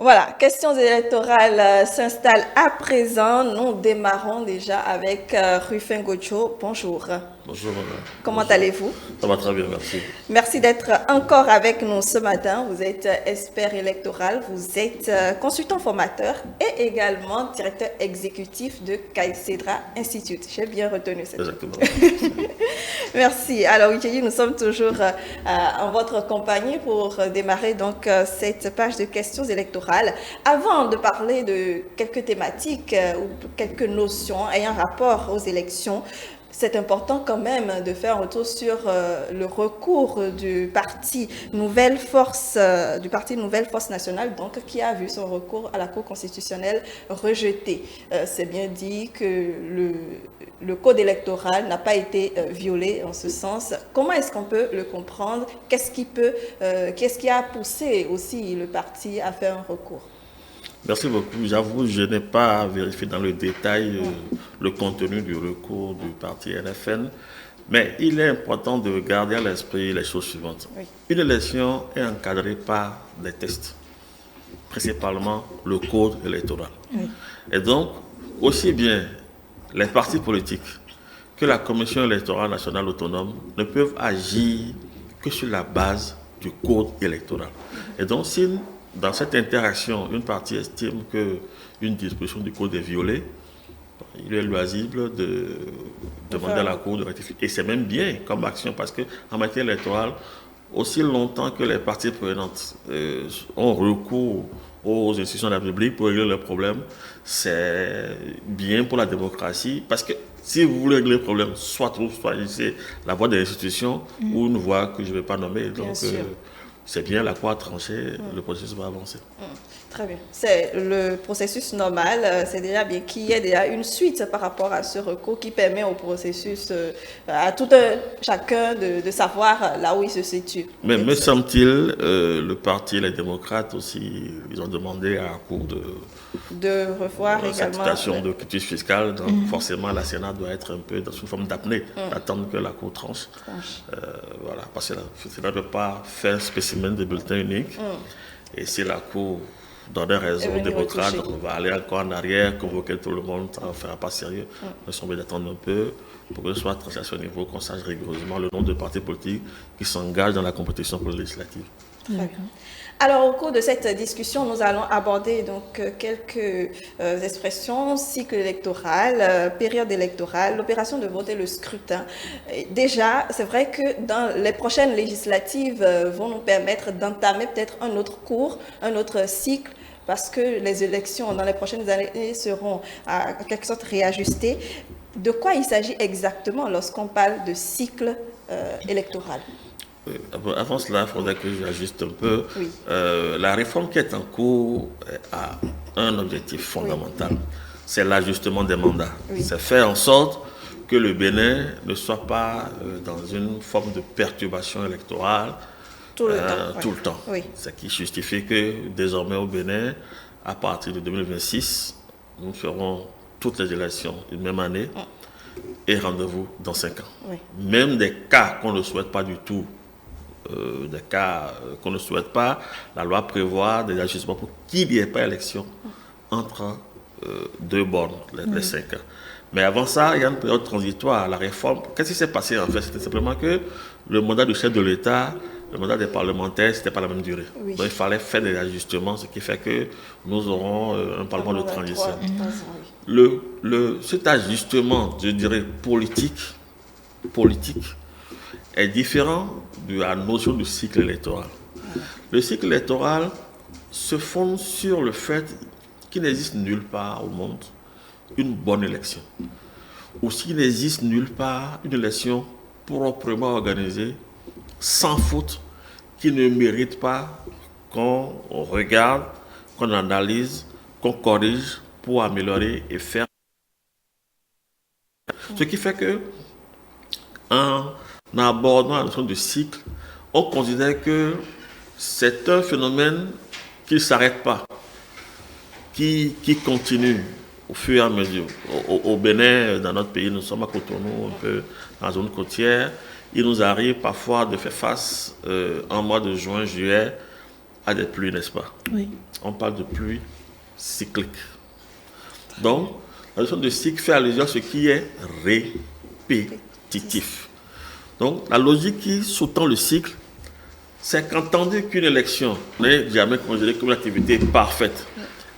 Voilà, questions électorales s'installent à présent. Nous démarrons déjà avec Rufin Gocho. Bonjour. Bonjour, Comment bonjour. allez-vous? Ça va très bien, merci. Merci d'être encore avec nous ce matin. Vous êtes expert électoral, vous êtes consultant formateur et également directeur exécutif de Caïcedra Institute. J'ai bien retenu cette. Exactement. Merci. Alors, Ukéyi, nous sommes toujours en votre compagnie pour démarrer donc cette page de questions électorales. Avant de parler de quelques thématiques ou quelques notions ayant rapport aux élections, c'est important quand même de faire un retour sur le recours du parti Nouvelle Force Nationale, donc qui a vu son recours à la Cour constitutionnelle rejeté. C'est bien dit que le code électoral n'a pas été violé en ce sens. Comment est-ce qu'on peut le comprendre? Qu'est-ce qui a poussé aussi le parti à faire un recours? Merci beaucoup. J'avoue, je n'ai pas vérifié dans le détail le contenu du recours du parti NFN, mais il est important de garder à l'esprit les choses suivantes. Oui. Une élection est encadrée par des tests, principalement le code électoral. Oui. Et donc, aussi bien les partis politiques que la Commission électorale nationale autonome ne peuvent agir que sur la base du code électoral. Et donc, si dans cette interaction, une partie estime qu'une disposition du code est violée, il est loisible de demander à la Cour de rectifier. Et c'est même bien comme action parce qu'en matière électorale, aussi longtemps que les parties prenantes ont recours aux institutions de la République pour régler leurs problèmes, c'est bien pour la démocratie parce que si vous voulez régler le problème, soit vous choisissez la voie des institutions ou une voie que je ne vais pas nommer. Donc, c'est bien, la Cour a tranché, le processus va avancer. Très bien. C'est le processus normal. C'est déjà bien qu'il y ait déjà une suite par rapport à ce recours qui permet au processus, à tout chacun de savoir là où il se situe. Mais me semble-t-il, le parti, les démocrates aussi, ils ont demandé à la Cour de revoir également l'acceptation de quitus fiscale. Donc forcément, la Sénat doit être un peu dans une forme d'apnée, d'attendre que la Cour tranche. Voilà, parce que la Sénat ne peut pas faire un spécimen de bulletin unique. Et si la Cour donne raison aux démocrates, on va aller encore en arrière, convoquer tout le monde, ça ne fera pas sérieux. Nous sommes d'attendre un peu pour que ce soit tranché à ce niveau, qu'on sache rigoureusement le nombre de partis politiques qui s'engagent dans la compétition pour les législatives. Alors, au cours de cette discussion, nous allons aborder donc quelques expressions: cycle électoral, période électorale, l'opération de vote et le scrutin. Et déjà, c'est vrai que dans les prochaines législatives vont nous permettre d'entamer peut-être un autre cours, un autre cycle, parce que les élections dans les prochaines années seront en quelque sorte réajustées. De quoi il s'agit exactement lorsqu'on parle de cycle électoral? Avant cela, il faudrait que j'ajuste un peu. Oui. La réforme qui est en cours a un objectif fondamental. Oui. C'est l'ajustement des mandats. Oui. C'est faire en sorte que le Bénin ne soit pas dans une forme de perturbation électorale tout le temps. Oui. Ce qui justifie que désormais au Bénin, à partir de 2026, nous ferons toutes les élections une même année et rendez-vous dans 5 ans. Oui. Même des cas qu'on ne souhaite pas du tout, des cas qu'on ne souhaite pas, la loi prévoit des ajustements pour qu'il n'y ait pas élection entre deux bornes, les 5 ans. Mais avant ça, il y a une période transitoire. La réforme, qu'est-ce qui s'est passé en fait? C'était simplement que le mandat du chef de l'État, le mandat des parlementaires, c'était pas la même durée. Oui. Donc il fallait faire des ajustements, ce qui fait que nous aurons un parlement de transition. Cet ajustement, je dirais, politique, est différent de la notion du cycle électoral. Le cycle électoral se fonde sur le fait qu'il n'existe nulle part au monde une bonne élection, ou s'il n'existe nulle part une élection proprement organisée, sans faute, qui ne mérite pas qu'on regarde, qu'on analyse, qu'on corrige pour améliorer et faire. Ce qui fait que, en abordant la notion de cycle, on considère que c'est un phénomène qui ne s'arrête pas, qui continue au fur et à mesure. Au Bénin, dans notre pays, nous sommes à Cotonou, un peu dans la zone côtière. Il nous arrive parfois de faire face, en mois de juin, juillet, à des pluies, n'est-ce pas? Oui. On parle de pluie cyclique. Donc, la notion de cycle fait allusion à ce qui est répétitif. Donc, la logique qui sous-tend le cycle, c'est qu'entendu qu'une élection n'est jamais considérée comme une activité parfaite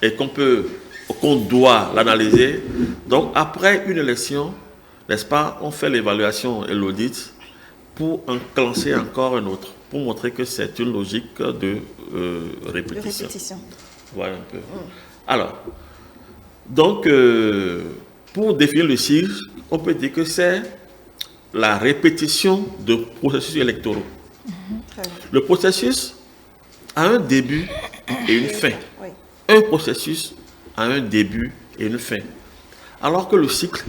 et qu'on doit l'analyser. Donc, après une élection, n'est-ce pas, on fait l'évaluation et l'audit pour enclencher encore un autre, pour montrer que c'est une logique de répétition. Voilà un peu. Alors, donc, pour définir le cycle, on peut dire que c'est la répétition de processus électoraux. Le processus a un début et une fin. Oui. Un processus a un début et une fin. Alors que le cycle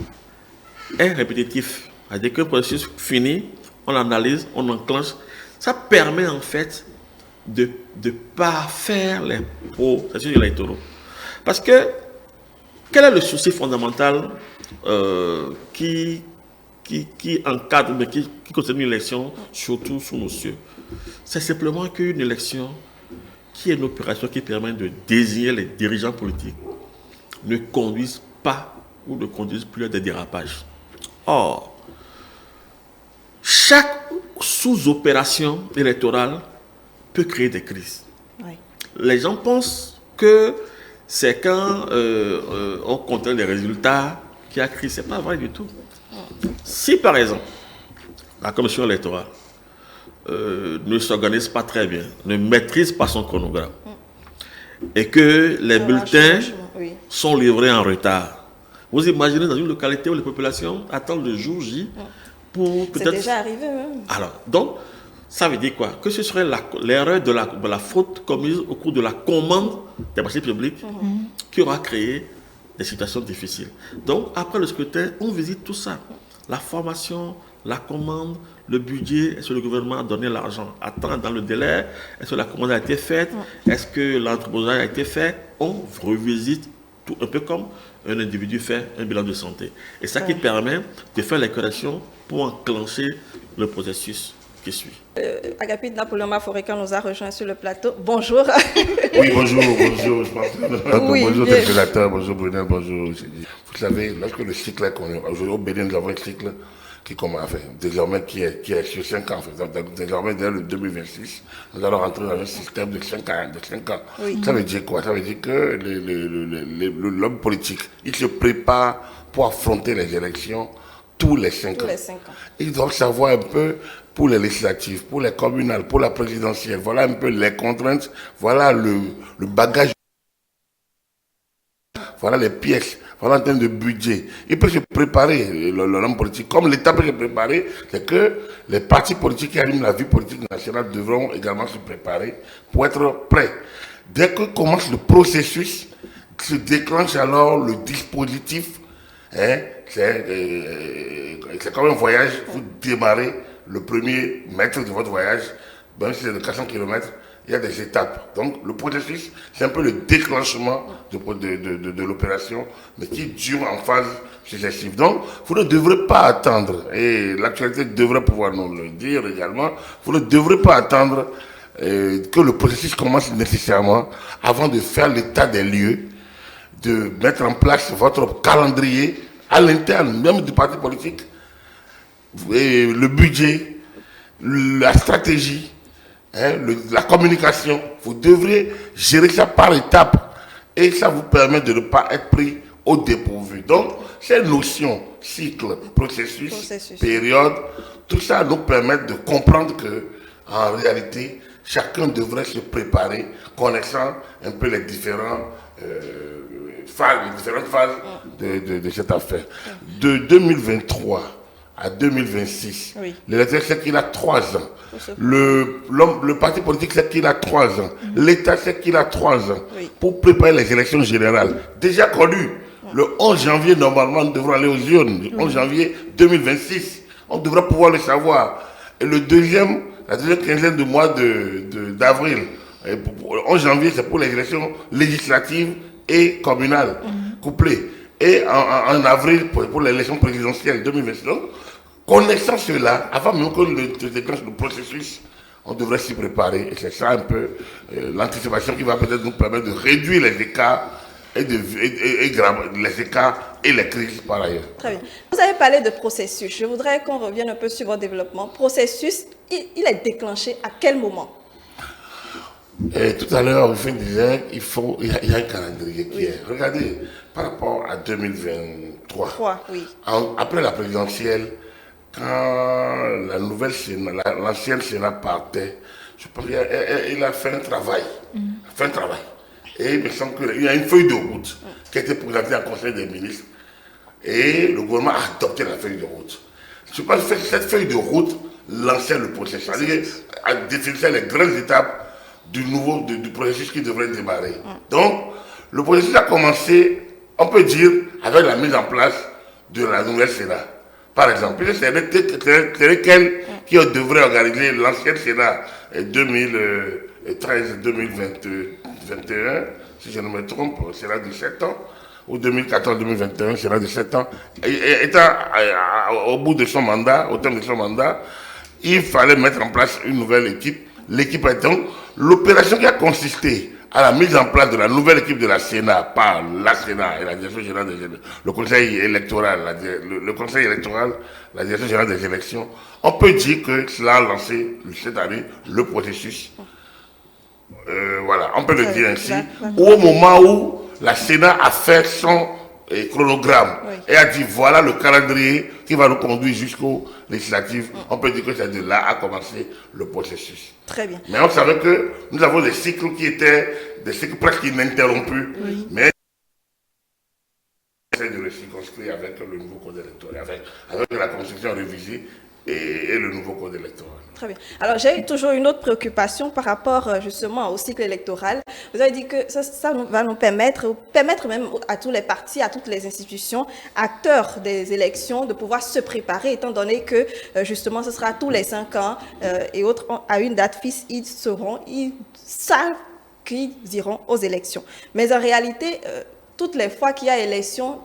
est répétitif. C'est-à-dire qu'un processus fini, on analyse, on enclenche. Ça permet en fait de parfaire les processus électoraux. Parce que, quel est le souci fondamental qui encadre, mais qui concerne une élection, surtout sous nos cieux? C'est simplement qu'une élection, qui est une opération qui permet de désigner les dirigeants politiques, ne conduise pas ou ne conduise plus à des dérapages. Or, chaque sous-opération électorale peut créer des crises. Oui. Les gens pensent que c'est quand on compte les résultats qu'il y a crise. Ce n'est pas vrai du tout. Si par exemple, la commission électorale ne s'organise pas très bien, ne maîtrise pas son chronogramme, et que les bulletins sont livrés en retard, vous imaginez dans une localité où les populations attendent le jour J pour peut-être... C'est déjà arrivé même. Alors, donc, ça veut dire quoi? Que ce serait l'erreur de la faute commise au cours de la commande des marchés publics qui aura créé des situations difficiles. Donc, après le scrutin, on visite tout ça. La formation, la commande, le budget, est-ce que le gouvernement a donné l'argent à temps dans le délai? Est-ce que la commande a été faite? Est-ce que l'entreposage a été fait? On revisite tout, un peu comme un individu fait un bilan de santé. Et ça qui permet de faire les corrections pour enclencher le processus qui suit. Agapit Napoléon Maforeka nous a rejoint sur le plateau. Bonjour. Oui, bonjour. Je pense oui, bonjour, bien. téléspectateurs, bonjour, Brunel, bonjour. Vous savez, lorsque le cycle est connu, aujourd'hui au Bénin, nous avons un cycle qui commence, désormais, qui est sur 5 ans. Désormais, dès le 2026, nous allons rentrer dans un système de 5 ans. Oui. Ça veut dire quoi? Ça veut dire que l'homme politique, il se prépare pour affronter les élections tous les 5 ans. Tous les 5 ans. Ils doivent savoir un peu pour les législatives, pour les communales, pour la présidentielle. Voilà un peu les contraintes, voilà le bagage, voilà les pièces, voilà en termes de budget. Il peut se préparer, l'homme politique. Comme l'État peut se préparer, c'est que les partis politiques qui animent la vie politique nationale devront également se préparer pour être prêts. Dès que commence le processus, se déclenche alors le dispositif. C'est comme un voyage, vous démarrez le premier mètre de votre voyage, même si c'est de 400 km, il y a des étapes. Donc le processus, c'est un peu le déclenchement de l'opération, mais qui dure en phase successive. Donc vous ne devrez pas attendre, et l'actualité devrait pouvoir nous le dire également, vous ne devrez pas attendre que le processus commence nécessairement avant de faire l'état des lieux, de mettre en place votre calendrier à l'interne, même du parti politique, et le budget, la stratégie, la communication. Vous devrez gérer ça par étapes et ça vous permet de ne pas être pris au dépourvu. Donc, ces notions, cycle, processus, période, tout ça nous permet de comprendre que, en réalité, chacun devrait se préparer, connaissant un peu les différentes phases de cette affaire. De 2023 à 2026, l'électeur sait qu'il a 3 ans. Le parti politique sait qu'il a 3 ans. L'État sait qu'il a 3 ans pour préparer les élections générales. Déjà connues. Le 11 janvier, normalement, nous devrons aller aux urnes. Le 11 janvier 2026. On devra pouvoir le savoir. Et la deuxième quinzaine de mois d'avril. Le 11 janvier, c'est pour les élections législatives et communales, couplées. Et en avril, pour l'élection présidentielle 2026. Donc, connaissant cela, avant même que se déclenche le processus, on devrait s'y préparer. Et c'est ça un peu l'anticipation qui va peut-être nous permettre de réduire les écarts les écarts et les crises par ailleurs. Très bien. Vous avez parlé de processus. Je voudrais qu'on revienne un peu sur votre développement. Processus, il est déclenché à quel moment? Et tout à l'heure, je disais qu'il y a un calendrier qui est. Regardez, par rapport à 2023, après la présidentielle, quand la nouvelle Sénat, l'ancienne Sénat partait, je pense qu'il a fait un travail. Et il me semble qu'il y a une feuille de route qui a été présentée en Conseil des ministres. Et le gouvernement a adopté la feuille de route. Je pense que cette feuille de route lançait le processus. C'est-à-dire qu'elle définissait les grandes étapes du processus qui devrait démarrer. Donc, le processus a commencé, on peut dire, avec la mise en place de la nouvelle Sénat. Par exemple, c'est lesquels qui devraient organiser l'ancienne Sénat 2013-2021, si je ne me trompe, Sénat de 7 ans, ou 2014-2021, Sénat de 7 ans. Étant au bout de son mandat, au terme de son mandat, il fallait mettre en place une nouvelle équipe. L'équipe est donc l'opération qui a consisté à la mise en place de la nouvelle équipe de la Sénat par la Sénat et la Direction générale des élections, le Conseil électoral, la Direction générale des élections. On peut dire que cela a lancé cette année le processus. Voilà, on peut le dire ainsi. Au moment où la Sénat a fait son chronogramme et a dit voilà le calendrier qui va nous conduire jusqu'aux législatives. On peut dire que c'est de là a commencé le processus. Très bien. Mais on savait que nous avons des cycles qui étaient des cycles presque ininterrompus. Mais on essaie de le circonscrire avec le nouveau code électoral, avec la constitution révisée et le nouveau code électoral. Très bien. Alors, j'ai toujours une autre préoccupation par rapport justement au cycle électoral. Vous avez dit que ça va nous permettre même à tous les partis, à toutes les institutions, acteurs des élections, de pouvoir se préparer, étant donné que justement ce sera tous les 5 ans et autres, à une date fixe, ils savent qu'ils iront aux élections. Mais en réalité, toutes les fois qu'il y a élection,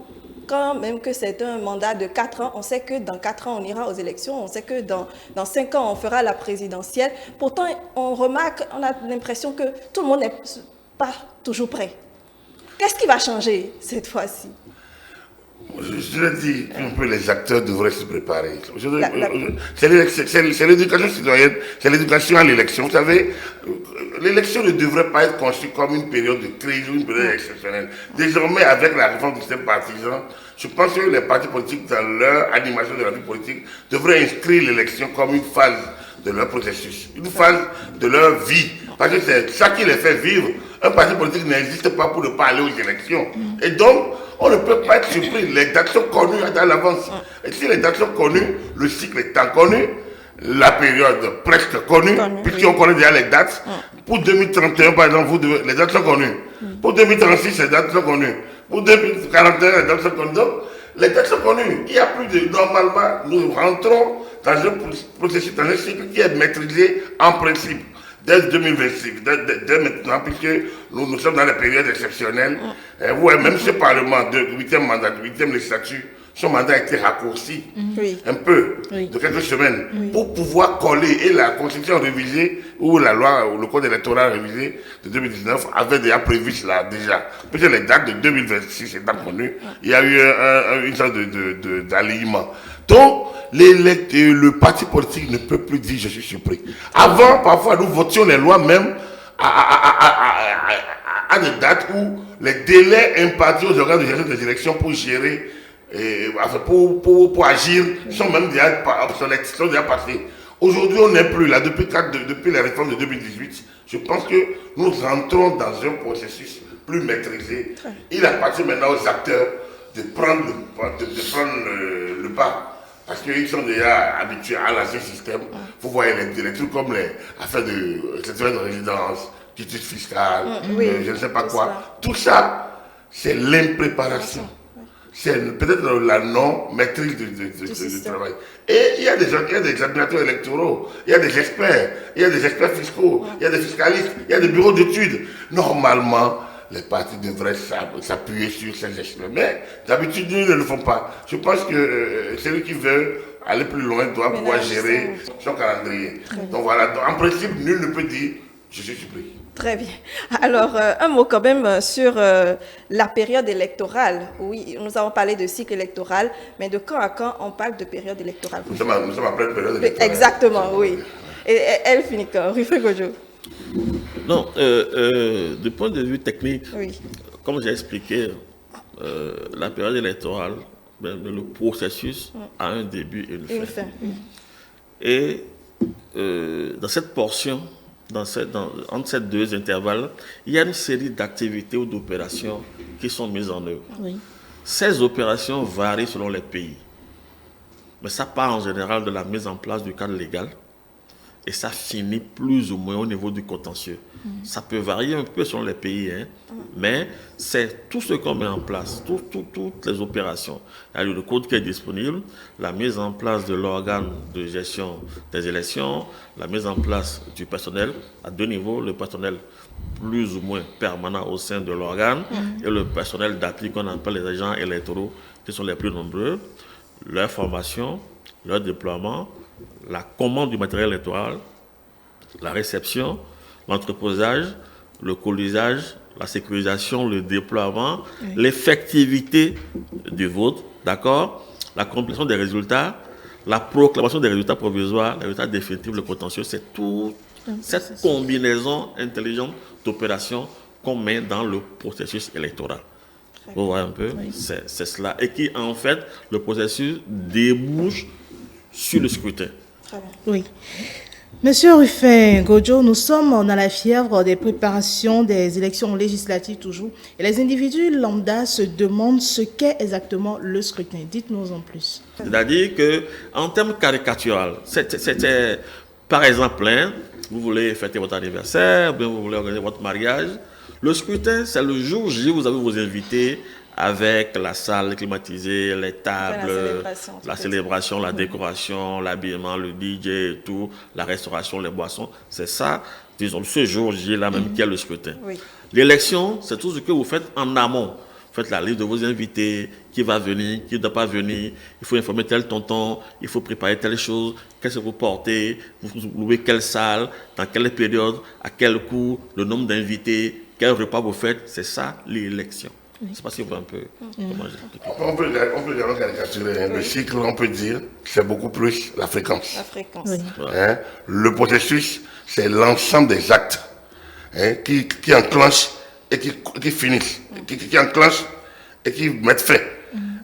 quand même que c'est un mandat de 4 ans, on sait que dans 4 ans, on ira aux élections, on sait que dans 5 ans, on fera la présidentielle. Pourtant, on remarque, on a l'impression que tout le monde n'est pas toujours prêt. Qu'est-ce qui va changer cette fois-ci? Je le dis, un peu les acteurs devraient se préparer. C'est l'éducation citoyenne, c'est l'éducation à l'élection. Vous savez, l'élection ne devrait pas être conçue comme une période de crise ou une période exceptionnelle. Désormais, avec la réforme du système partisan, je pense que les partis politiques, dans leur animation de la vie politique, devraient inscrire l'élection comme une phase de leur processus, une phase de leur vie. Parce que c'est ça qui les fait vivre. Un parti politique n'existe pas pour ne pas aller aux élections. Et donc, on ne peut pas être surpris. Les dates sont connues à l'avance. Et si les dates sont connues, le cycle étant connu, la période presque connue, puisqu'on connaît déjà les dates. Pour 2031, par exemple, les dates sont connues. Pour 2036, les dates sont connues. Pour 2041, les dates sont connues. Donc, les dates sont connues. Il n'y a plus de... Normalement, nous rentrons dans un processus, dans un cycle qui est maîtrisé en principe. Dès 2026, dès maintenant, puisque nous sommes dans les périodes exceptionnelles, même ce Parlement de 8e mandat, de 8e législature, son mandat a été raccourci un peu, de quelques semaines, pour pouvoir coller. Et la Constitution révisée, ou la loi, ou le Code électoral révisé de 2019 avait déjà prévu cela, déjà. Puisque les dates de 2026 étant connues, il y a eu une sorte d'alignement. Donc, le parti politique ne peut plus dire je suis surpris. Avant, parfois, nous votions les lois même à des dates où les délais impartis aux organes de gestion des élections pour gérer, pour agir, sont même déjà obsolètes, sont déjà passés. Aujourd'hui, on n'est plus là. Depuis les réformes de 2018, je pense que nous entrons dans un processus plus maîtrisé. Il appartient maintenant aux acteurs de prendre le pas. Parce qu'ils sont déjà habitués à l'ancien système. Vous voyez les trucs comme les affaires de certificat de résidence, quitus fiscale, je ne sais pas quoi. Ça. Tout ça, c'est l'impréparation. C'est peut-être la non-maîtrise du travail. Et il y a des examinateurs électoraux, il y a des experts, fiscaux, il y a des fiscalistes, il y a des bureaux d'études. Normalement, les partis devraient s'appuyer sur ces experts. Mais d'habitude, ils ne le font pas. Je pense que celui qui veut aller plus loin, doit pouvoir gérer son calendrier. Donc voilà, donc, en principe, nul ne peut dire je suis surpris. Très bien. Alors, un mot quand même sur la période électorale. Oui, nous avons parlé de cycle électoral, mais de quand à quand on parle de période électorale? Nous sommes à pleine période électorale. Exactement, oui. Et elle finit quand? Rufai Gojo. Non, du point de vue technique, comme j'ai expliqué, la période électorale, le processus a un début et une fin. Et dans cette portion, entre ces deux intervalles, il y a une série d'activités ou d'opérations qui sont mises en œuvre. Ces opérations varient selon les pays. Mais ça part en général de la mise en place du cadre légal et ça finit plus ou moins au niveau du contentieux. Ça peut varier un peu selon les pays, mais c'est tout ce qu'on met en place, toutes les opérations. Il y a le code qui est disponible, la mise en place de l'organe de gestion des élections, la mise en place du personnel à deux niveaux, le personnel plus ou moins permanent au sein de l'organe et le personnel d'appui qu'on appelle les agents électoraux qui sont les plus nombreux, leur formation, leur déploiement, la commande du matériel électoral, la réception, l'entreposage, le colisage, la sécurisation, le déploiement, l'effectivité du vote, d'accord, la complétion des résultats, la proclamation des résultats provisoires, les résultats définitifs, le contentieux, c'est toute cette combinaison intelligente d'opérations qu'on met dans le processus électoral. Vous voyez un peu, c'est cela. Et qui, en fait, le processus débouche sur le scrutin. Oui. Monsieur Rufai Gojo, nous sommes dans la fièvre des préparations des élections législatives toujours. Et les individus lambda se demandent ce qu'est exactement le scrutin. Dites-nous en plus. C'est-à-dire qu'en termes caricatural, c'était par exemple, vous voulez fêter votre anniversaire, bien vous voulez organiser votre mariage. Le scrutin, c'est le jour J où vous avez vos invités avec la salle climatisée, les tables, la célébration, la décoration, l'habillement, le DJ et tout, la restauration, les boissons. C'est ça, disons, ce jour J-là même qui est le scrutin. L'élection, c'est tout ce que vous faites en amont. Vous faites la liste de vos invités, qui va venir, qui ne doit pas venir, il faut informer tel tonton, il faut préparer telle chose, qu'est-ce que vous portez, vous louez quelle salle, dans quelle période, à quel coût, le nombre d'invités, quel repas vous faites, c'est ça l'élection. Je ne sais pas si vous voyez un peu comment j'explique. On peut également caricaturer. Le cycle, on peut dire, c'est beaucoup plus la fréquence. La fréquence. Le processus, c'est l'ensemble des actes qui enclenchent et qui finissent, qui enclenchent et qui mettent fin.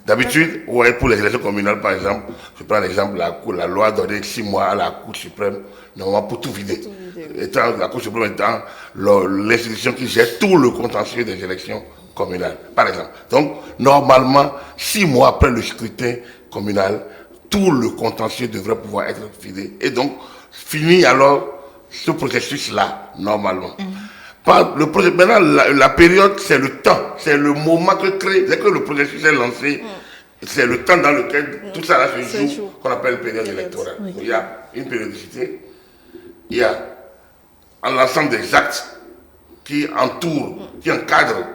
D'habitude, pour les élections communales, par exemple, je prends l'exemple, la loi a donné 6 mois à la Cour suprême, normalement pour tout vider. La Cour suprême étant l'institution qui gère tout le contentieux des élections communales, par exemple. Donc, normalement, 6 mois après le scrutin communal, tout le contentieux devrait pouvoir être vidé. Et donc, fini alors ce processus-là, normalement. Maintenant, la période, c'est le temps, c'est le moment que crée, dès que le processus est lancé, c'est le temps dans lequel tout ça là se joue, qu'on appelle période électorale. Il y a une périodicité, il y a un ensemble des actes qui entourent, qui encadrent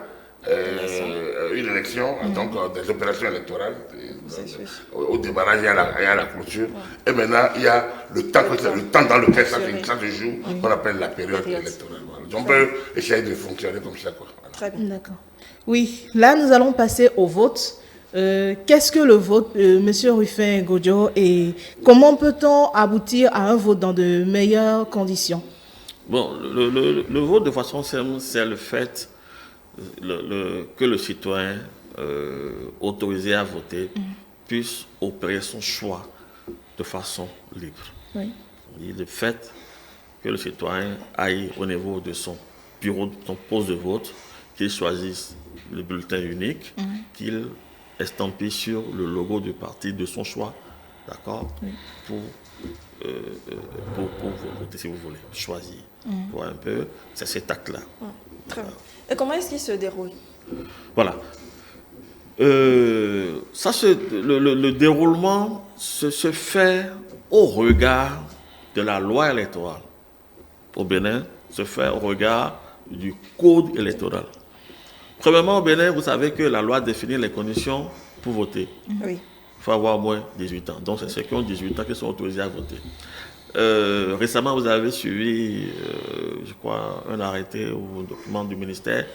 une élection, donc des opérations électorales, au débarrage et à la clôture. Et maintenant, il y a le temps dans lequel ça se joue, qu'on appelle la période électorale. On peut essayer de fonctionner comme ça. Très bien. D'accord. Oui, là, nous allons passer au vote. Qu'est-ce que le vote, Monsieur Rufai Gojo, et comment peut-on aboutir à un vote dans de meilleures conditions? Bon, le vote, de façon simple, c'est le fait que le citoyen autorisé à voter puisse opérer son choix de façon libre. Et le fait que le citoyen aille au niveau de son bureau, de son poste de vote, qu'il choisisse le bulletin unique, qu'il estampille sur le logo du parti de son choix, d'accord, pour voter si vous voulez, choisir. Pour un peu, c'est cet acte-là. Très bien. Et comment est-ce qu'il se déroule? Voilà. Le déroulement se fait au regard de la loi électorale. Au Bénin, se fait au regard du code électoral. Premièrement, au Bénin, vous savez que la loi définit les conditions pour voter. il faut avoir au moins 18 ans. Donc, c'est ceux qui ont 18 ans qui sont autorisés à voter. Récemment, vous avez suivi, je crois, un arrêté ou un document du ministère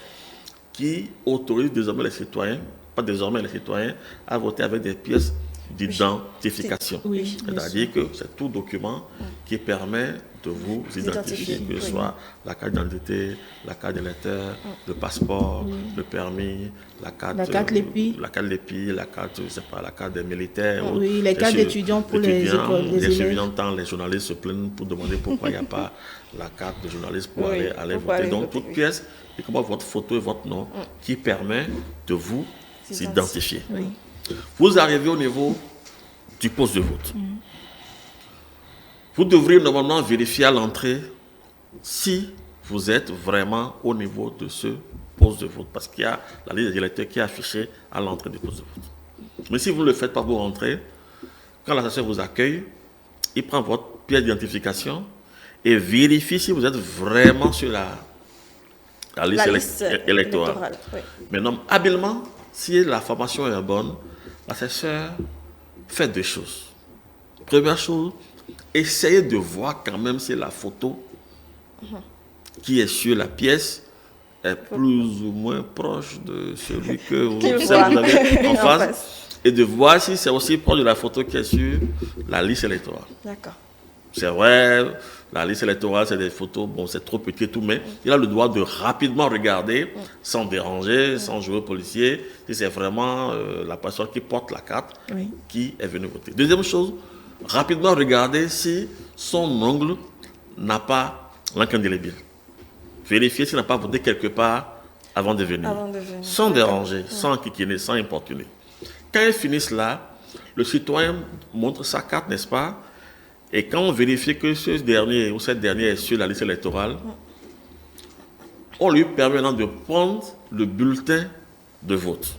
qui autorise désormais les citoyens, pas désormais les citoyens, à voter avec des pièces d'identification. Oui, c'est-à-dire que c'est tout document qui permet de vous identifier, que ce soit la carte d'identité, la carte d'électeur, le passeport, le permis, la carte l'EPI, la carte, je sais pas, la carte des militaires. Oui, les cartes d'étudiants pour les écoles, les élèves. Étudiants, tant les journalistes se plaignent pour demander pourquoi il n'y a pas la carte de journaliste pour aller voter. Donc, toute pièce, et comment votre photo et votre nom, qui permet de vous identifier. Oui. Vous arrivez au niveau du poste de vote. Vous devriez normalement vérifier à l'entrée si vous êtes vraiment au niveau de ce poste de vote. Parce qu'il y a la liste des électeurs qui est affichée à l'entrée du poste de vote. Mais si vous ne le faites pas pour rentrer, quand l'assesseur vous accueille, il prend votre pièce d'identification et vérifie si vous êtes vraiment sur la liste électorale. Oui. Maintenant, habilement, si la formation est bonne, l'assesseur fait deux choses. Première chose, essayez de voir quand même si la photo qui est sur la pièce est plus ou moins proche de celui que vous avez en face. Et de voir si c'est aussi proche de la photo qui est sur la liste électorale. D'accord. C'est vrai, la liste électorale, c'est des photos, bon, c'est trop petit et tout, mais il a le droit de rapidement regarder, sans déranger, sans jouer au policier, si c'est vraiment la personne qui porte la carte qui est venue voter. Deuxième chose, rapidement regarder si son ongle n'a pas l'encre indélébile. Vérifier s'il n'a pas voté quelque part avant de venir. Sans déranger, sans enquiquiner, sans importuner. Quand ils finissent là, le citoyen montre sa carte, n'est-ce pas? Et quand on vérifie que ce dernier ou cette dernière est sur la liste électorale, on lui permet maintenant de prendre le bulletin de vote.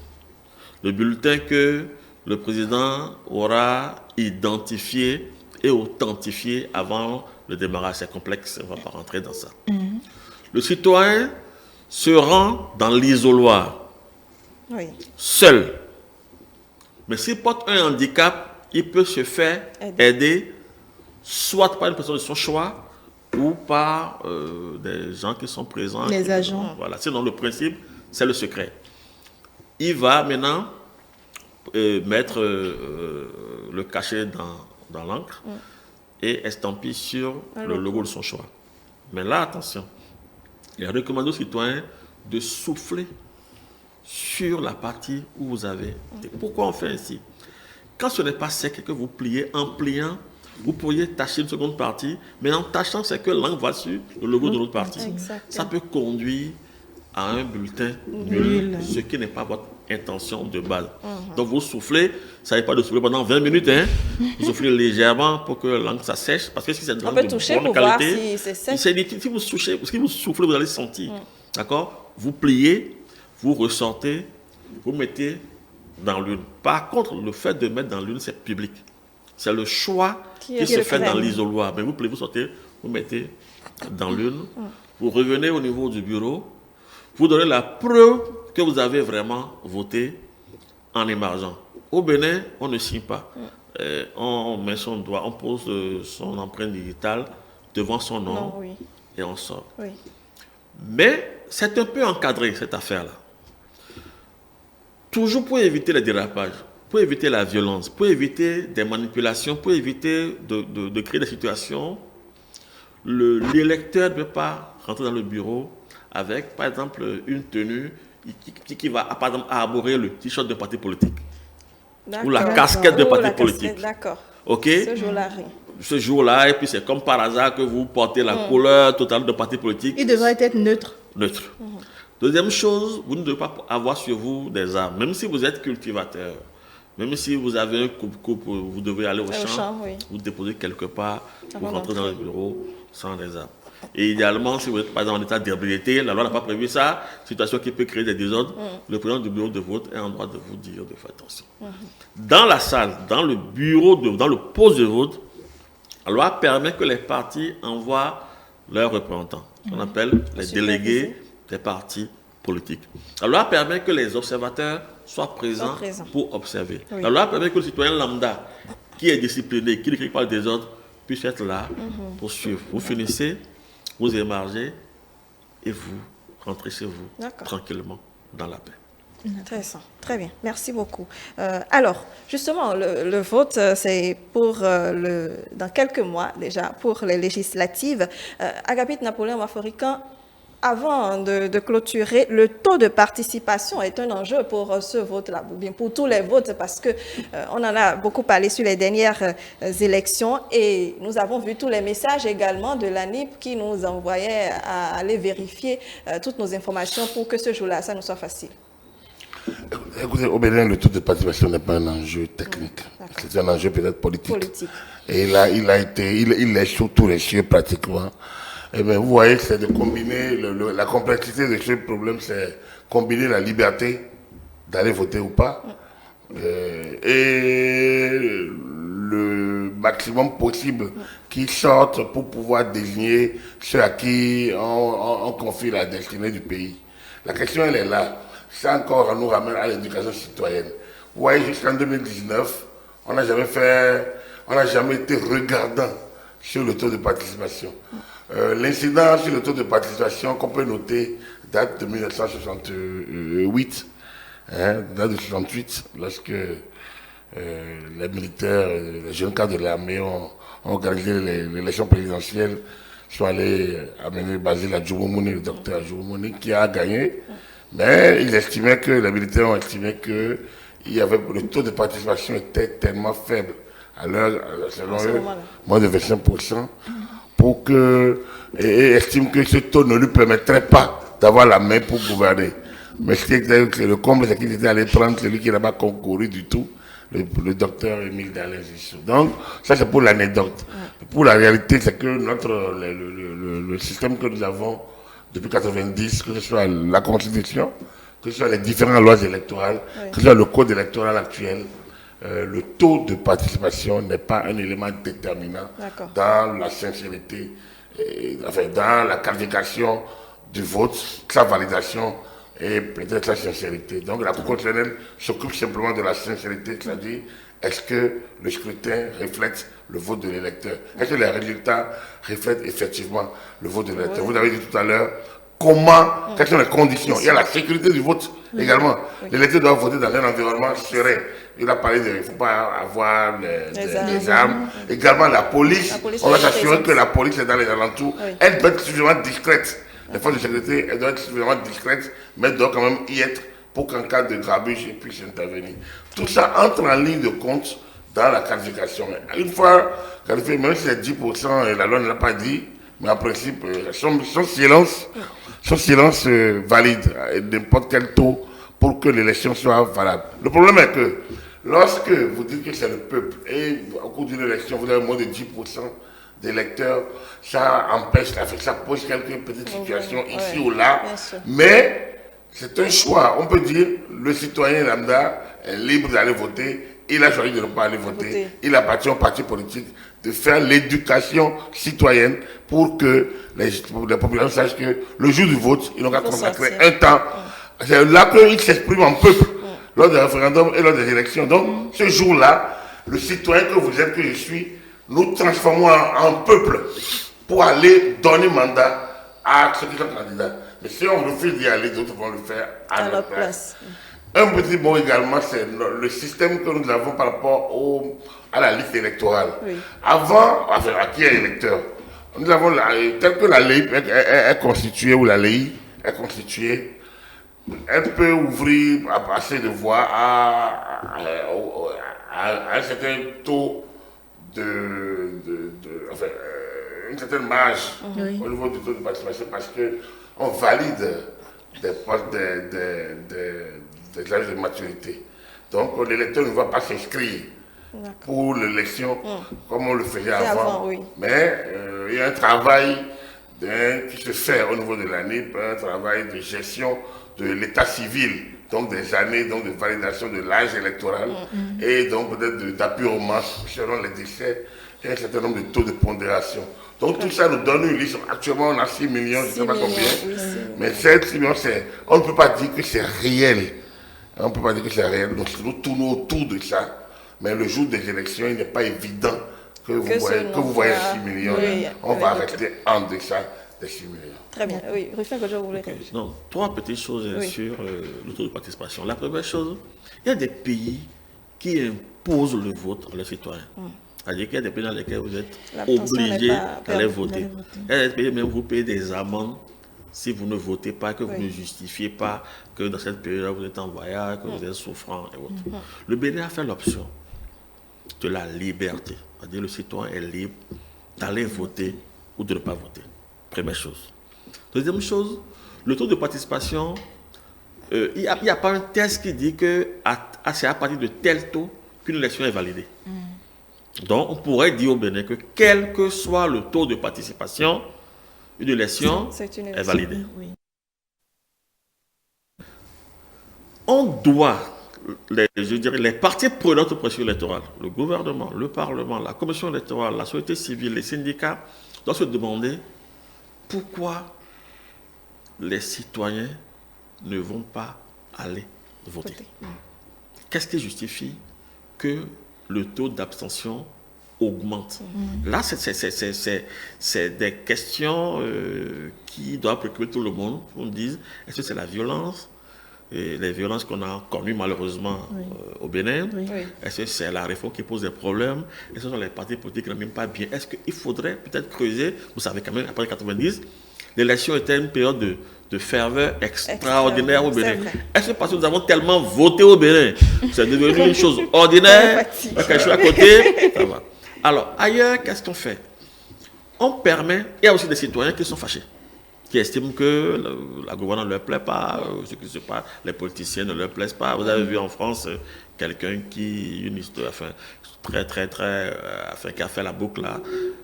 Le bulletin que le président aura identifié et authentifié avant le démarrage. C'est complexe, on ne va pas rentrer dans ça. Le citoyen se rend dans l'isoloir, seul. Mais s'il porte un handicap, il peut se faire aider soit par une personne de son choix ou par des gens qui sont présents. Les agents. Voilà. Sinon, le principe, c'est le secret. Il va maintenant mettre le cachet dans l'encre et estampiller sur le logo de son choix. Mais là, attention, il est recommandé aux citoyens de souffler sur la partie où vous avez. Pourquoi on fait ainsi? Quand ce n'est pas sec et que vous pliez, en pliant, vous pourriez tâcher une seconde partie, mais en tâchant, c'est que l'encre va sur le logo de l'autre partie. Ça peut conduire à un bulletin nul, ce qui n'est pas votre intention de base. Donc vous soufflez, ça n'est pas de souffler pendant 20 minutes, hein. Vous soufflez légèrement pour que l'encre ça sèche, parce que si c'est de l'encre de bonne qualité, si vous soufflez, vous allez sentir. D'accord? Vous pliez, vous ressortez, vous mettez dans l'urne. Par contre, le fait de mettre dans l'urne, c'est public. C'est le choix qui se fait dans l'isoloir. Mais vous pliez, vous sortez, vous mettez dans l'urne, vous revenez au niveau du bureau, vous donnez la preuve que vous avez vraiment voté en émargeant. Au Bénin, on ne signe pas. On met son doigt, on pose son empreinte digitale devant son nom et on sort. Mais c'est un peu encadré, cette affaire-là. Toujours pour éviter les dérapages, pour éviter la violence, pour éviter des manipulations, pour éviter de créer des situations, l'électeur ne peut pas rentrer dans le bureau avec, par exemple, une tenue qui va, par exemple, arborer le t-shirt d'un parti politique ou la casquette d'un parti politique. D'accord. OK? Ce jour-là, rien. Ce jour-là, et puis c'est comme par hasard que vous portez la couleur totale d'un parti politique. Il devrait être neutre. Neutre. Deuxième chose, vous ne devez pas avoir sur vous des armes. Même si vous êtes cultivateur, même si vous avez un coupe-coupe, vous devez aller au champ, vous déposez quelque part, vous rentrez dans le bureau sans des armes. Et idéalement, si vous êtes par exemple en état d'ébriété, la loi n'a pas prévu ça, situation qui peut créer des désordres, le président du bureau de vote est en droit de vous dire de faire attention. Dans la salle, dans le bureau, dans le poste de vote, la loi permet que les partis envoient leurs représentants, qu'on appelle les délégués des partis politique. La loi permet que les observateurs soient présents pour observer. Oui. La loi permet que le citoyen lambda, qui est discipliné, qui ne crée pas le désordre, puisse être là pour suivre. Vous finissez, vous émargez et vous rentrez chez vous tranquillement dans la paix. Intéressant, très bien, merci beaucoup. Alors, justement, le vote, c'est pour dans quelques mois déjà, pour les législatives. Agapit Napoléon Waforican, avant de clôturer, le taux de participation est un enjeu pour ce vote-là, ou bien pour tous les votes, parce que on en a beaucoup parlé sur les dernières élections et nous avons vu tous les messages également de l'ANIP qui nous envoyait à aller vérifier toutes nos informations pour que ce jour-là, ça nous soit facile. Écoutez, au Bénin, le taux de participation n'est pas un enjeu technique, c'est un enjeu peut-être politique. Et là, il est sur tous les cieux pratiquement. Et bien, vous voyez, c'est de combiner, la complexité de ce problème, c'est combiner la liberté d'aller voter ou pas et le maximum possible qui sortent pour pouvoir désigner ceux à qui on confie la destinée du pays. La question, elle est là. Ça encore nous ramène à l'éducation citoyenne. Vous voyez, jusqu'en 2019, on n'a jamais été regardant sur le taux de participation. L'incident sur le taux de participation qu'on peut noter date de 1968, date de 68, lorsque les militaires, les jeunes cadres de l'armée ont organisé l'élection présidentielle, sont allés amener Basile Adjoumouni, le docteur Adjoumouni, qui a gagné. Mais les militaires ont estimé que le taux de participation était tellement faible, à l'heure, selon eux, moins de 25%, et estiment que ce taux ne lui permettrait pas d'avoir la main pour gouverner. Mais le comble, c'est qu'il était allé prendre celui qui n'a pas concouru du tout, le docteur Émile Dalin Zissou. Donc, ça c'est pour l'anecdote. Pour la réalité, c'est que le système que nous avons depuis 1990, que ce soit la Constitution, que ce soit les différentes lois électorales, que ce soit le code électoral actuel, le taux de participation n'est pas un élément déterminant dans la sincérité, dans la qualification du vote, sa validation et peut-être sa sincérité. Donc la Cour constitutionnelle s'occupe simplement de la sincérité, c'est-à-dire est-ce que le scrutin reflète le vote de l'électeur? Est-ce que les résultats reflètent effectivement le vote de l'électeur? Vous avez dit tout à l'heure, quelles sont les conditions? Il y a la sécurité du vote également. L'électeur doit voter dans un environnement serein. Il a parlé il ne faut pas avoir des armes. Également la police on va s'assurer que la police est dans les alentours. Elle doit être suffisamment discrète. Les forces de sécurité, elles doivent être suffisamment discrètes, mais elles doivent quand même y être pour qu'en cas de grabuge, elles puissent intervenir. Tout ça entre en ligne de compte dans la qualification. Une fois qualifié, même si c'est 10%, et la loi ne l'a pas dit, mais en principe, son silence valide n'importe quel taux pour que l'élection soit valable. Le problème est que lorsque vous dites que c'est le peuple et au cours d'une élection, vous avez moins de 10% d'électeurs, ça empêche, ça pose quelques petites situations ici ou là, mais c'est un choix. On peut dire le citoyen lambda est libre d'aller voter, il a choisi de ne pas aller voter, il appartient au parti politique de faire l'éducation citoyenne pour que les populations sachent que le jour du vote, ils n'ont qu'à consacrer un temps. C'est là qu'ils s'expriment en peuple, lors des référendums et lors des élections. Donc, ce jour-là, le citoyen que vous êtes, que je suis, nous transformons en peuple pour aller donner mandat à ceux qui sont candidats. Mais si on refuse d'y aller, d'autres vont le faire à notre place. Un petit mot également, c'est le système que nous avons par rapport à la liste électorale. Avant, à qui est électeur, nous avons, tel que la LEI est constituée, ou la LEI est constituée, elle peut ouvrir assez de voix à un certain taux une certaine marge au niveau du taux de participation, parce qu'on valide des âges de maturité. Donc l'électeur ne va pas s'inscrire pour l'élection comme on le faisait avant. Mais il y a un travail qui se fait au niveau de l'ANIP, un travail de gestion de l'état civil, donc des années de validation de l'âge électoral et donc peut-être d'appurement selon les décès et un certain nombre de taux de pondération. Donc tout ça nous donne une liste. Actuellement, on a 6 millions, je ne sais pas combien. Oui, mais 6 millions, on ne peut pas dire que c'est réel. On ne peut pas dire que c'est réel. Donc nous tournons autour de ça. Mais le jour des élections, il n'est pas évident que vous voyez 6 millions. Oui, on va rester en deçà des 6 millions. Très bien. Oui, Rufin Godjo, vous voulez Donc, 3 petites choses sur le taux de participation. La première chose, il y a des pays qui imposent le vote à leurs citoyens. C'est-à-dire qu'il y a des pays dans lesquels vous êtes obligés d'aller voter. Il y a des pays même où vous payez des amendes si vous ne votez pas, que vous ne justifiez pas que dans cette période vous êtes en voyage, que vous êtes souffrant et autres. Le Bénin a fait l'option de la liberté. C'est-à-dire le citoyen est libre d'aller voter ou de ne pas voter. Première chose. Deuxième chose, le taux de participation, il n'y a pas un test qui dit que c'est à partir de tel taux qu'une élection est validée. Donc, on pourrait dire au Bénin que quel que soit le taux de participation, une élection est validée. Oui. On doit, les parties prenantes au processus électoral, le gouvernement, le Parlement, la Commission électorale, la société civile, les syndicats, doivent se demander pourquoi les citoyens ne vont pas aller voter. Qu'est-ce qui justifie que le taux d'abstention augmente? Là, c'est des questions qui doivent préoccuper tout le monde. On dit, est-ce que c'est la violence, et les violences qu'on a connues malheureusement au Bénin? Est-ce que c'est la réforme qui pose des problèmes? Est-ce que ce sont les partis politiques qui n'aiment même pas bien? Est-ce qu'il faudrait peut-être creuser? Vous savez quand même, après 90, l'élection était une période de ferveur extraordinaire au Bénin. Est-ce que parce que nous avons tellement voté au Bénin, c'est devenu une chose ordinaire? Quand je suis à côté, ça va. Alors, ailleurs, qu'est-ce qu'on fait? On permet, il y a aussi des citoyens qui sont fâchés, qui estiment que la gouvernance ne leur plaît pas, ce qui se passe, les politiciens ne leur plaisent pas. Vous avez vu en France quelqu'un une histoire, qui a fait la boucle là,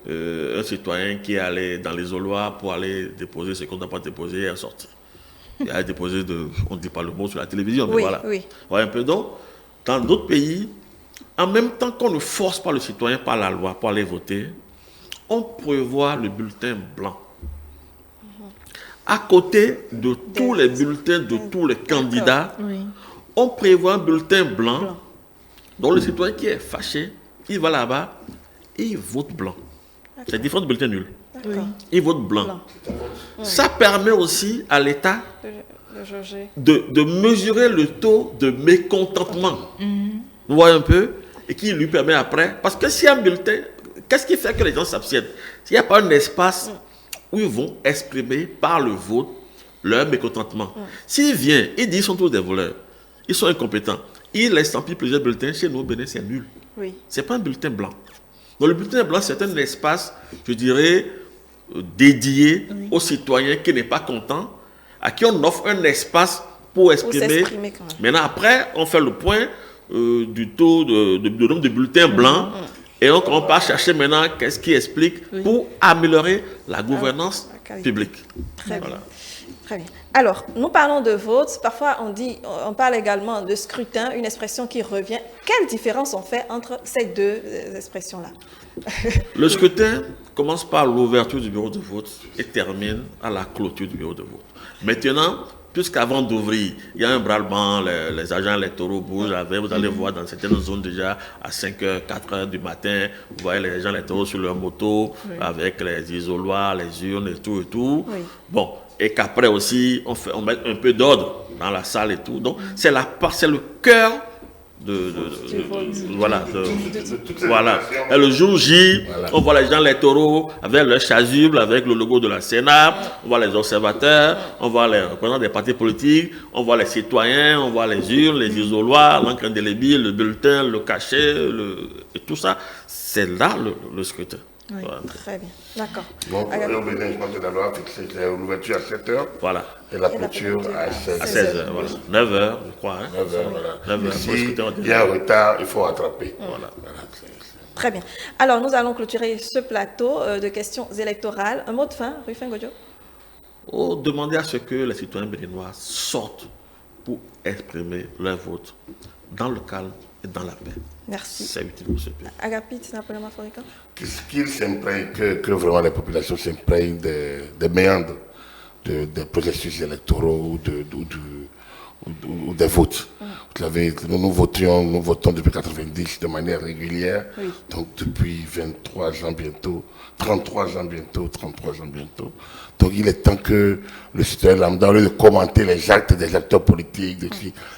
un citoyen qui est allé dans l'isoloir pour aller déposer ce qu'on n'a pas déposé et est sorti. Il a déposé on ne dit pas le mot sur la télévision, mais voilà. Voilà un peu. Donc, dans d'autres pays, en même temps qu'on ne force pas le citoyen par la loi pour aller voter, on prévoit le bulletin blanc. À côté de tous les bulletins de tous les candidats, on prévoit un bulletin blanc dont le citoyen qui est fâché, il va là-bas et il vote blanc. C'est différent du bulletin nul. Il vote blanc. Ça permet aussi à l'État de mesurer le taux de mécontentement. Vous voyez un peu? Et qui lui permet après. Parce que s'il y a un bulletin, qu'est-ce qui fait que les gens s'abstiennent? S'il n'y a pas un espace où ils vont exprimer par le vote leur mécontentement. S'ils viennent, ils disent qu'ils sont tous des voleurs, ils sont incompétents, ils estampillent plusieurs bulletins, chez nous au Bénin, c'est nul. Ce n'est pas un bulletin blanc. Donc le bulletin blanc, c'est un espace, je dirais, dédié aux citoyens qui n'est pas content, à qui on offre un espace pour exprimer. Maintenant, après, on fait le point du taux de nombre de bulletins blancs. Et donc, on part chercher maintenant qu'est-ce qui explique pour améliorer la gouvernance publique. Très bien. Très bien. Alors, nous parlons de vote. Parfois, on parle également de scrutin, une expression qui revient. Quelle différence on fait entre ces deux expressions-là? Le scrutin commence par l'ouverture du bureau de vote et termine à la clôture du bureau de vote. Maintenant, puisqu'avant d'ouvrir, il y a un bras-le-bas, les agents électoraux bougent avec, vous allez voir dans certaines zones déjà à 5h, 4h du matin, vous voyez les agents électoraux sur leur moto, avec les isoloirs, les urnes et tout. Bon, et qu'après aussi, on met un peu d'ordre dans la salle et tout. Donc, c'est le cœur voilà. Et le jour J, on voit les gens électoraux avec leur chasuble, avec le logo de la Sénat, on voit les observateurs, on voit les représentants des partis politiques, on voit les citoyens, on voit les urnes, les isoloirs, l'encre indélébile, le bulletin, le cachet, et tout ça. C'est là le scrutin. Voilà. Très bien, d'accord. Donc, au Bénin, je pense que la loi fixe l'ouverture à 7h. Voilà. Et la clôture à 16h. Voilà. 9h, je crois. 9h, voilà. 9h. S'il y a un retard, il faut rattraper. Voilà. Très bien. Alors, nous allons clôturer ce plateau de questions électorales. Un mot de fin, Rufin Godjo? Demander à ce que les citoyens béninois sortent pour exprimer leur vote. dans le calme et dans la paix. Merci. C'est utile pour ce pays. Agapit Napoléon Maforika. Qu'ils s'imprègnent, que vraiment les populations s'imprègnent des méandres des processus électoraux ou des votes. Vous savez, nous votons depuis 1990 de manière régulière, donc depuis 23 ans bientôt, 33 ans bientôt. Donc il est temps que le citoyen lambda, au lieu de commenter les actes des acteurs politiques,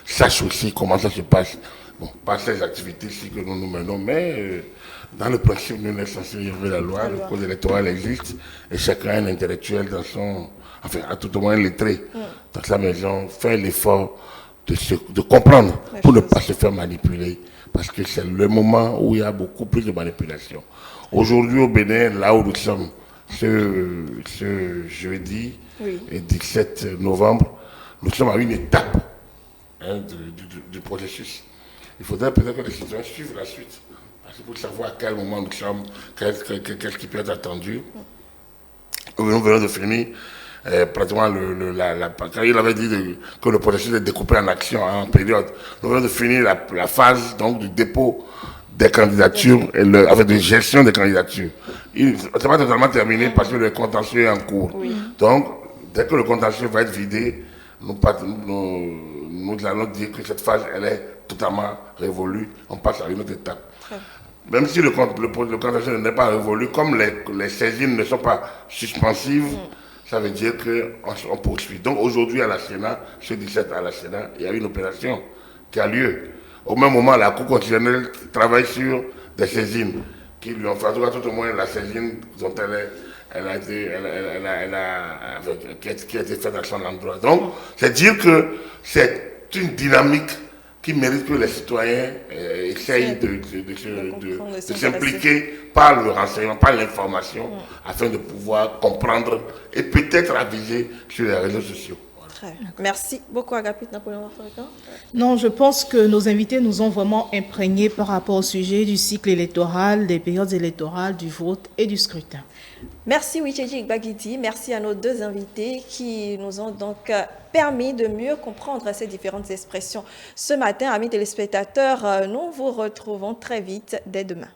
sache aussi comment ça se passe. Bon, pas ces activités-ci que nous menons, mais dans le principe, nous sommes censés violer la loi, le code électoral existe, et chacun est un intellectuel dans son... Enfin, à tout au moins lettré dans sa maison, fait l'effort de comprendre pour ne pas se faire manipuler. Parce que c'est le moment où il y a beaucoup plus de manipulation. Aujourd'hui, au Bénin, là où nous sommes, ce jeudi, et 17 novembre, nous sommes à une étape du processus. Il faudrait peut-être que les citoyens suivent la suite. Parce que pour savoir à quel moment nous sommes, qu'est-ce qui peut être attendu. Nous venons de finir pratiquement quand il avait dit que le processus est découpé en actions, en période. Nous venons de finir la phase donc, du dépôt des candidatures et avec de gestion des candidatures. Ce n'est pas totalement terminé parce que le contentieux est en cours. Donc, dès que le contentieux va être vidé, nous allons dire que cette phase elle est totalement révolue. On passe à une autre étape. Même si le contentieux n'est pas révolu, comme les saisines ne sont pas suspensives, ça veut dire qu'on poursuit. Donc aujourd'hui à la Sénat, ce 17 à la Sénat, il y a une opération qui a lieu. Au même moment, la Cour constitutionnelle travaille sur des saisines qui lui ont fait, en tout cas tout au moins la saisine dont qui a été faite à son endroit. Donc, c'est dire que c'est une dynamique qui mérite que les citoyens essayent de s'impliquer par le renseignement, par l'information, afin de pouvoir comprendre et peut-être aviser sur les réseaux sociaux. Très bien. Merci beaucoup, Agapit Napoléon Maforika. Non, je pense que nos invités nous ont vraiment imprégnés par rapport au sujet du cycle électoral, des périodes électorales, du vote et du scrutin. Merci Wicheji Igbagidi, merci à nos deux invités qui nous ont donc permis de mieux comprendre ces différentes expressions. Ce matin, amis téléspectateurs, nous vous retrouvons très vite dès demain.